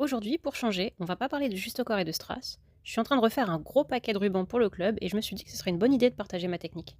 Aujourd'hui, pour changer, on va pas parler de Justocor et de Strass. Je suis en train de refaire un gros paquet de rubans pour le club et je me suis dit que ce serait une bonne idée de partager ma technique.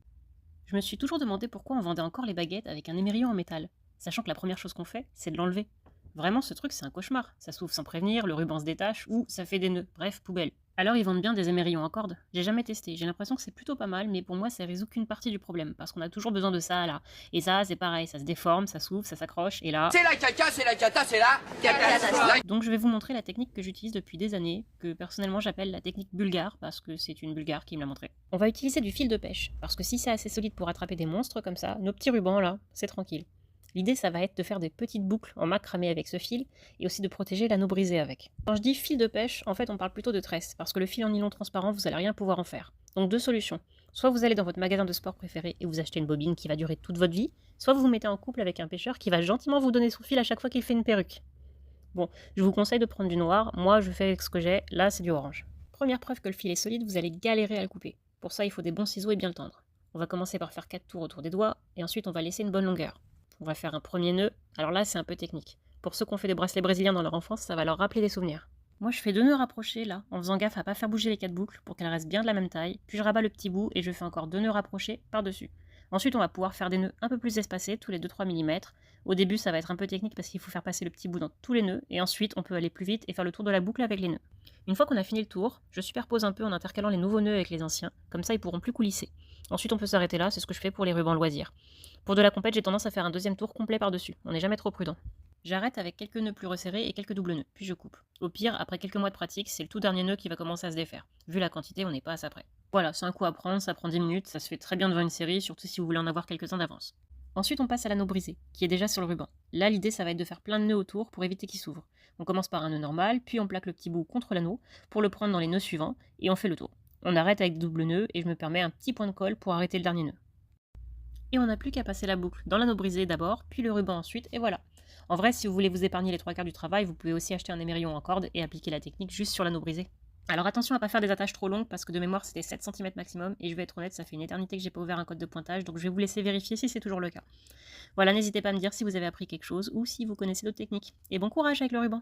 Je me suis toujours demandé pourquoi on vendait encore les baguettes avec un émerillon en métal, sachant que la première chose qu'on fait, c'est de l'enlever. Vraiment, ce truc, c'est un cauchemar. Ça s'ouvre sans prévenir, le ruban se détache ou ça fait des nœuds. Bref, poubelle. Alors ils vendent bien des émerillons en corde. J'ai jamais testé. J'ai l'impression que c'est plutôt pas mal, mais pour moi, ça résout qu'une partie du problème, parce qu'on a toujours besoin de ça là. Et ça, c'est pareil, ça se déforme, ça s'ouvre, ça s'accroche, et là. C'est la caca, c'est la cata, c'est la caca. Donc je vais vous montrer la technique que j'utilise depuis des années, que personnellement j'appelle la technique bulgare, parce que c'est une bulgare qui me l'a montré. On va utiliser du fil de pêche, parce que si c'est assez solide pour attraper des monstres comme ça, nos petits rubans là, c'est tranquille. L'idée ça va être de faire des petites boucles en macramé avec ce fil, et aussi de protéger l'anneau brisé avec. Quand je dis fil de pêche, en fait on parle plutôt de tresse, parce que le fil en nylon transparent vous allez rien pouvoir en faire. Donc deux solutions. Soit vous allez dans votre magasin de sport préféré et vous achetez une bobine qui va durer toute votre vie, soit vous vous mettez en couple avec un pêcheur qui va gentiment vous donner son fil à chaque fois qu'il fait une perruque. Bon, je vous conseille de prendre du noir, moi je fais avec ce que j'ai, là c'est du orange. Première preuve que le fil est solide, vous allez galérer à le couper. Pour ça il faut des bons ciseaux et bien le tendre. On va commencer par faire 4 tours autour des doigts, et ensuite on va laisser une bonne longueur. On va faire un premier nœud, alors là c'est un peu technique. Pour ceux qui ont fait des bracelets brésiliens dans leur enfance, ça va leur rappeler des souvenirs. Moi je fais 2 nœuds rapprochés là, en faisant gaffe à pas faire bouger les 4 boucles pour qu'elles restent bien de la même taille, puis je rabats le petit bout et je fais encore 2 nœuds rapprochés par-dessus. Ensuite on va pouvoir faire des nœuds un peu plus espacés, tous les 2-3 mm. Au début ça va être un peu technique parce qu'il faut faire passer le petit bout dans tous les nœuds, et ensuite on peut aller plus vite et faire le tour de la boucle avec les nœuds. Une fois qu'on a fini le tour, je superpose un peu en intercalant les nouveaux nœuds avec les anciens, comme ça ils pourront plus coulisser. Ensuite on peut s'arrêter là, c'est ce que je fais pour les rubans loisirs. Pour de la compète, j'ai tendance à faire un deuxième tour complet par-dessus, on n'est jamais trop prudent. J'arrête avec quelques nœuds plus resserrés et quelques doubles nœuds, puis je coupe. Au pire, après quelques mois de pratique, c'est le tout dernier nœud qui va commencer à se défaire. Vu la quantité, on n'est pas à ça près. Voilà, c'est un coup à prendre, ça prend 10 minutes, ça se fait très bien devant une série, surtout si vous voulez en avoir quelques-uns d'avance. Ensuite, on passe à l'anneau brisé, qui est déjà sur le ruban. Là, l'idée, ça va être de faire plein de nœuds autour pour éviter qu'il s'ouvre. On commence par un nœud normal, puis on plaque le petit bout contre l'anneau pour le prendre dans les nœuds suivants, et on fait le tour. On arrête avec des doubles nœuds, et je me permets un petit point de colle pour arrêter le dernier nœud. Et on n'a plus qu'à passer la boucle dans l'anneau brisé d'abord, puis le ruban ensuite, et voilà. En vrai, si vous voulez vous épargner les 3 quarts du travail, vous pouvez aussi acheter un émerillon en corde et appliquer la technique juste sur l'anneau brisé. Alors attention à pas faire des attaches trop longues parce que de mémoire c'était 7 cm maximum et je vais être honnête, ça fait une éternité que j'ai pas ouvert un code de pointage, donc je vais vous laisser vérifier si c'est toujours le cas. Voilà, n'hésitez pas à me dire si vous avez appris quelque chose ou si vous connaissez d'autres techniques. Et bon courage avec le ruban!